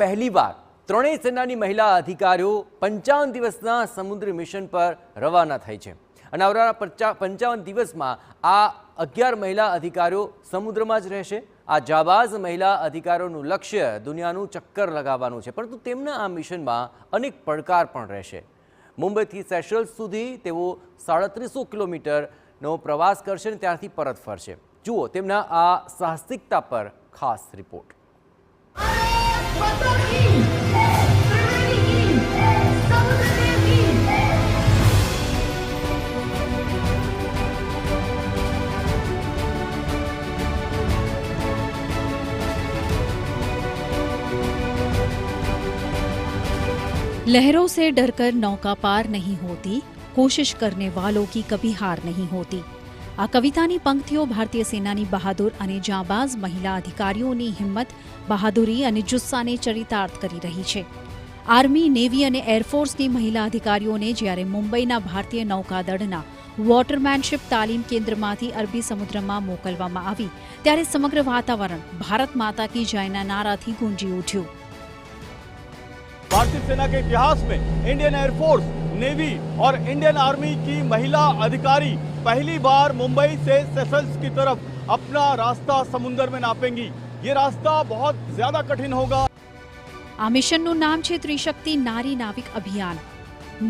પહેલીવાર ત્રણેય સેનાની મહિલા અધિકારીઓ 55 દિવસના સમુદ્રી મિશન પર રવાના થઈ છે અને આવનારા 55 દિવસમાં આ 11 મહિલા અધિકારીઓ સમુદ્રમાં જ રહેશે। આ જાબાઝ મહિલા અધિકારીઓનું લક્ષ્ય દુનિયાનું ચક્કર લગાવવાનું છે, પરંતુ તેમના આ મિશનમાં અનેક પડકાર પણ રહેશે। મુંબઈથી સેશલ્સ સુધી તેઓ 3700 કિલોમીટરનો પ્રવાસ કરશે અને ત્યાંથી પરત ફરશે। જુઓ તેમના આ સાહસિકતા પર ખાસ રિપોર્ટ। लहरों से डरकर नौका पार नहीं होती, कोशिश करने वालों की कभी हार नहीं होती। આ કવિતાની પંક્તિઓ ભારતીય સેનાની બહાદુર અને જાબાઝ મહિલા અધિકારીઓની હિંમત, બહાદુરી અને જુસ્સાને ચરિતાર્થ કરી રહી છે। આર્મી, નેવી અને એરફોર્સની મહિલા અધિકારીઓને જ્યારે મુંબઈના ભારતીય નૌકાદળના વોટરમેનશિપ તાલીમ કેન્દ્રમાંથી અરબી સમુદ્રમાં મોકલવામાં આવી ત્યારે સમગ્ર વાતાવરણ ભારત માતા કી જયના નારાથી ગુંજી ઉઠ્યું। भारतीय सेना के इतिहास में इंडियन एयरफोर्स, नेवी और इंडियन आर्मी की महिला अधिकारी पहली बार मुंबई से सेशल्स की तरफ अपना रास्ता समुद्र में नापेंगी। ये रास्ता बहुत ज्यादा कठिन होगा। આ મિશનનું નામ છે ત્રિશક્તિ નારી નાવિક અભિયાન।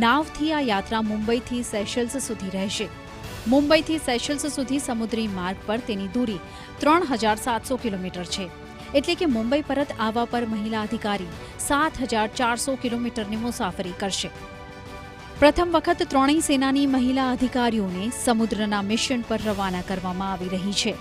નાવથી આ યાત્રા મુંબઈથી સેશલ્સ સુધી રહેશે। મુંબઈથી સેશલ્સ સુધી સમુદ્રી માર્ગ પર તેની દૂરી 3700 કિલોમીટર છે, એટલે કે મુંબઈ પરત આવવા પર મહિલા અધિકારી 7400 કિલોમીટરની મુસાફરી કરશે। પ્રથમ વખત ત્રણેય સેનાની મહિલા અધિકારીઓને સમુદ્રના મિશન પર રવાના કરવામાં આવી રહી છે,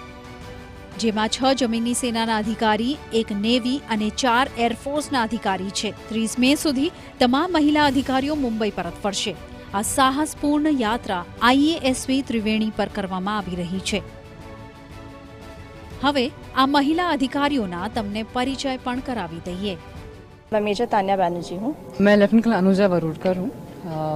જેમાં 6 જમીનની સેનાના અધિકારી, 1 નેવી અને 4 એરફોર્સના અધિકારી છે। 30 મે સુધી તમામ મહિલા અધિકારીઓ મુંબઈ પરત ફરશે। આ સાહસપૂર્ણ યાત્રા IASV ત્રિવેણી પર કરવામાં આવી રહી છે। હવે આ મહિલા અધિકારીઓના તમને પરિચય પણ કરાવી દઈએ। मैं मेजर तान्या बैनर्जी हूँ। मैं लेफ्टिनेंट अनुजा वरुड़कर हूँ।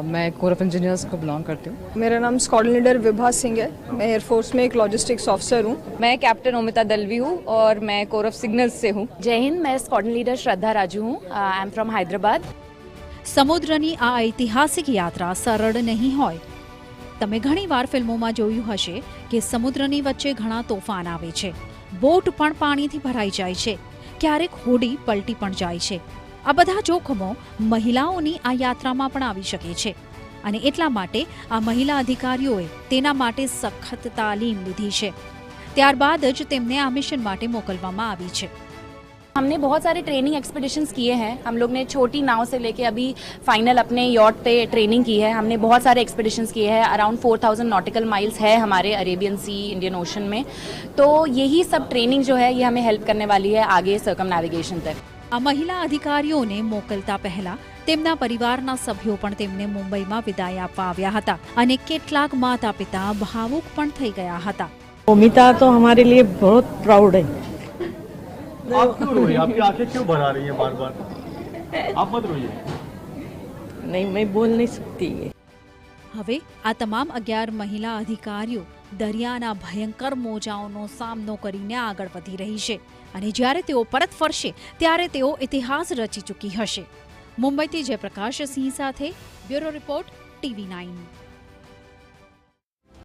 मैं कोर ऑफ इंजीनियर्स को बिलोंग करती हूँ। मेरा नाम स्क्वाड्रन लीडर विभा सिंह है। मैं एयरफोर्स में एक लॉजिस्टिक्स ऑफिसर हूँ। मैं कैप्टन ओमिता दलवी हूँ और मैं कोर ऑफ सिग्नल्स से हूँ। जय हिंद, मैं स्क्वाड्रन लीडर श्रद्धा राजू हूँ। I am from Hyderabad. સમુદ્રની આ ઐતિહાસિક યાત્રા સરળ નહીં હોય। તમે ઘણીવાર ફિલ્મોમાં જોયું હશે કે સમુદ્રની વચ્ચે ઘણા તોફાન આવે છે, બોટ પણ પાણીથી ભરાઈ જાય છે, ક્યારેક હોડી પલટી પણ જાય છે। આ બધા જોખમો મહિલાઓની આ યાત્રામાં પણ આવી શકે છે અને એટલા માટે આ મહિલા અધિકારીઓએ તેના માટે સખત તાલીમ લીધી છે। ત્યારબાદ જ તેમને આ મિશન માટે મોકલવામાં આવી છે। हमने बहुत सारे ट्रेनिंग एक्सपीडिशंस किए हैं। हम लोग ने छोटी नाव से लेके अभी फाइनल अपने यॉट पे ट्रेनिंग की है। हमने बहुत सारे एक्सपीडिशंस किए हैं। अराउंड 4000 नॉटिकल माइल्स है हमारे अरेबियन सी, इंडियन ओशन में। तो यही सब ट्रेनिंग जो है ये हमें हेल्प करने वाली है आगे सर्कम नेविगेशन तक। આ મહિલા અધિકારીઓને મોકલતા પહેલા તેમના પરિવારના સભ્યો પણ તેમને મુંબઈમાં વિદાય આપવા આવ્યા હતા અને કેટલાક માતા પિતા ભાવુક પણ થઈ ગયા હતા। ओमिता तो हमारे लिए बहुत प्राउड है। आप क्यों रो रही हैं? आपकी आंखें क्यों भरा रही हैं बार बार? आप मत रोइए। नहीं, मैं बोल नहीं सकती है। હવે આ તમામ 11 મહિલા અધિકારીઓ દરિયાના ભયંકર મોજાઓનો સામનો કરીને આગળ વધી રહી છે અને જ્યારે તેઓ પરત ફરશે ત્યારે તેઓ ઇતિહાસ રચી ચૂકી હશે। મુંબઈથી જયપ્રકાશ સિંહ સાથે બ્યુરો રિપોર્ટ TV9।